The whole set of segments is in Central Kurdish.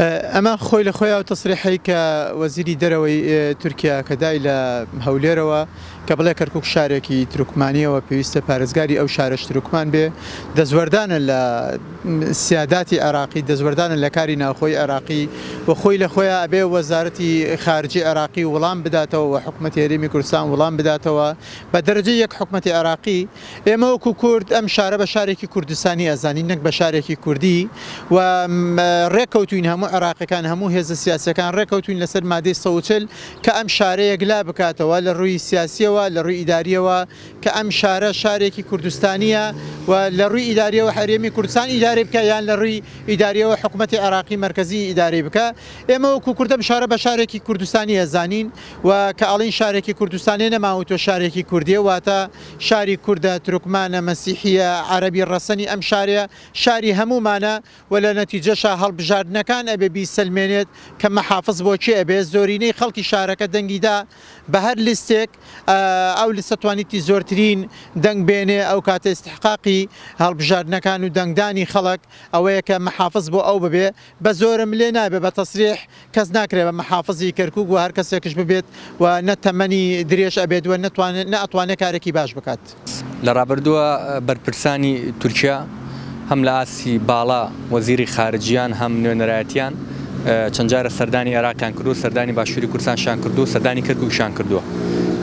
ئەمە خۆی لە خۆیان تەسریحی کە وەزیری دەرەوەی تورکیا کە دای لە هەولێرەوە کە بڵێ کەرکووک شارێکی تروکمانیەوە پێویستە پارێزگاری ئەو شارەش تروکمان بێ، دەزوەردانە لە سیاداتی عێراقی، دەزوەردانە لە کاری ناوخۆی عێراقی و خۆی لە خۆیان ئەبێ وەزارەتی خارجی عێراقی وەڵام بداتەوە و حکوومەتی هەرێمی کوردستان وەڵام بداتەوە بە دەرەجەی یەک حکوومەتی عێراقی. ئێمە وەکو کورد ئەم شارە بە شارێکی کوردستانی ئەزانین، نەک بە شارێکی کوردی، و ڕێککەوتوین هەموو عێراقیەکان، هەموو هێزە سیاسیەکان ڕێککەوتوین لەسەر مادەی 140 کە ئەم شارەیە گلا بکاتەوە لە ڕووی سیاسیەوە، لە ڕووی ئیداریەوە، کە ئەم شارە شارێکی کوردستانیە و لە ڕووی ئیداریەوە هەرێمی کوردستان ئیداری بکە یان لە ڕووی ئیداریەوە حکوومەتی عێراقی مەرکەزی ئیداری بکە. ئێمە وەکو کوردە شارە بە شارێکی کوردستانی ئەزانین و کە ئەڵین شارێکی کوردستانی نەماوەتەوە شارێکی کوردیە، واتە شاری کوردە، تروکمانە، مەسیحیە، عەرەبی ڕەسەنی ئەم شارێ شاری هەمومانە و لە نەتیجەشە هەڵبژاردنەکان ئەبێ بیسەلمێنێت کە مەحافظ بۆچی ئەبێ زۆرینەی خەڵکی شارەکە دەنگیدا بە هەر لیستێک ئەو لیستە توانیتی زۆرترین دەنگ بێنێ. ئەو کاتە استحقاقی هەڵبژاردنەکان و دەنگدانی خەڵک ئەوەیە کە مەحافظ بۆ ئەو ببێ، بە زۆرم لێ نابێ بە تەسریح کەس ناکرێت بە مەحافظی کەرکووک و هەر کەسێکش ببێت و نەتەمەنی درێژ ئەبێت و نەئەتوانێت کارێکی باش بکات. لە ڕابردووە بەرپرسانی تورکیا هەم لە ئاسی باڵا وەزیری خارجیان هەم نوێنەرایەتیان چەند جارە سەردانی عێراقیان کردو، سەردانی باشووری کوردستانشان کردو، سەردانی کەرکووکشان کردووە.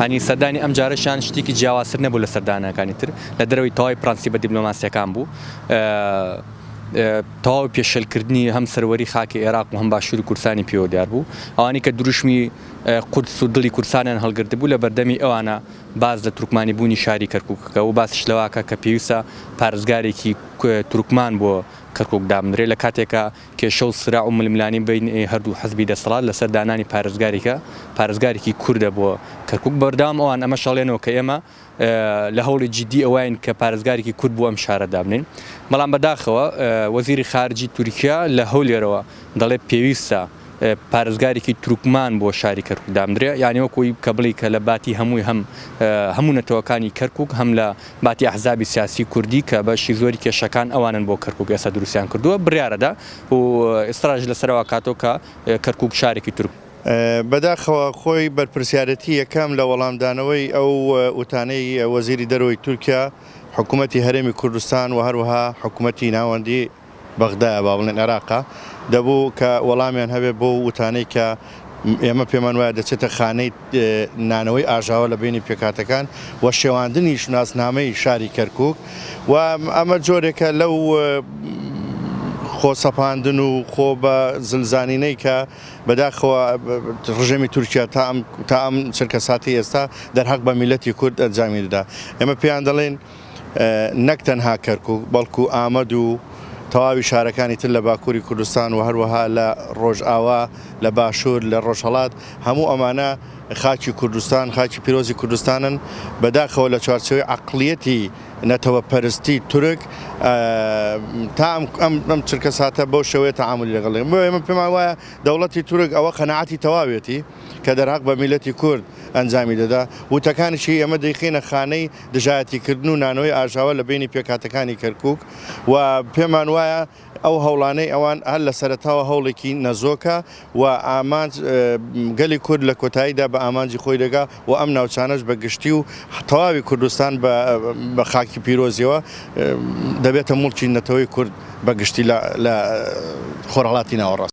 هەنی سەردانی ئەم جارەشان شتێکی جیاوازتر نەبوو لە سەردانەکانی تر، لە دەرەوەی تەواوی پرانسیبە دیبلۆماسیەکان بوو. تەواوی پێشەلکردنی هەم سەروەری خاکی عێراق و هەم باشووری کوردستانی پێوە دیار بوو. ئەوانی کە دروشمی قورس و دڵی کوردستانیان هەڵگرت بوو لە بەردەمی ئەوانە باز لە تورکمانی بوونی شاری کەرکووکەکە و باسش لەواکە کە پێویستە پارێزگارێکی تورکمان بۆ کەرکووک دامنرێ لە کاتێکە کێشە و سرا و ململانی بین هەردوو حەزبی دەسەڵات لەسەر دانانی پارێزگارێکی کووردە بۆ کەرکووک بەردام ئەوان ئەمە شەڵێنەوە کە ئێمە لە هەوڵی جددی ئەوین کە پارێزگارێکی کورد بوو ئەم شارە دابنین. بەڵام بەداخەوە وەزیری خارجی تورکیا لە هەولێرەوە دەڵێ پێویستە پارێزگارێکی تروکمان بۆ شاری کەرکووک دامدرێ، یعنی وەکوی کە بڵی کە لە باتی هەموو نەتەوەکانی کەرکووک هەم لە باتی ئەحزابی سیاسی کوردی کە بەشی زۆری کێشەکان ئەوانن بۆ کەرکووک ئێستا دروستیان کردووە بڕیارەدا و ئێستاژ لەسەرەوە کاتەوە کە کەرکووک شارێکی تورک. بەداخەوە خۆی بەرپرسیارەتی یەکەم لە وەڵامدانەوەی ئەو وتانەی وەزیری دەرەوەی تورکیا حکوومەتی هەرێمی کوردستان و هەروەها حکوومەتی ناوەندی بەغدایە با بڵێن عێراقا دەبوو کە وەڵامیان هەبێت بۆ وتانەی کە ئێمە پێمان وایە دەچێتە خانەی نانەوەی ئاژاوە لە بینی پێکاتەکان و شێواندنی شناسنامەی شاری کەرکووک و ئەمە جۆرێکە لەو خۆسەپاندن و خۆ بە زلزانینەی کە بەداخەوە ڕژێمی تورکیا تا ئەم چرکە ساتی ئێستا دەرهەق بە میلەتی کورد ئەنجامی دەدا. ئێمە پێیان دەڵێن نەک تەنها کەرکووک بەڵکو ئامەد و تەواوی شارەکانی تر لە باکووری کوردستان و هەروەها لە ڕۆژئاوا لە باشوور لە ڕۆژهەڵات هەموو ئەمانە خاکی کوردستان خاکی پیرۆزی کوردستانن بەداخەوە لە چوارچێوەی عەقڵیەتی نەتەوە پەرستی تورک تا ئەم چرکە ساتە بۆ شێوەیە تەعاملی لەگەڵ ئێمە پێمان وایە دەوڵەتی تورک ئەوە قەناعەتی تەواوێتی کە دەرهەق بە میلەتی کورد ئەنجامی دەدا. وتەکانیشی ئێمە دەیخینە خانەی دژایەتیکردن و نانەوەی ئاژاوە لە بینی پێکاتەکانی کەرکووک و پێمان وایە ئەو هەوڵانەی ئەوان هەر لە سەرەتاوە هەوڵێکی نەزۆکە و ئامانج گەلی کورد لە کۆتاییدا بە ئامانجی خۆی دەگا و ئەم ناوچانەش بە گشتی و تەواوی کوردستان بە خاکی پیرۆزیەوە دەبێتە موڵکی نەتەوەی کورد بە گشتی لە خۆرهەڵاتی ناوەڕاست.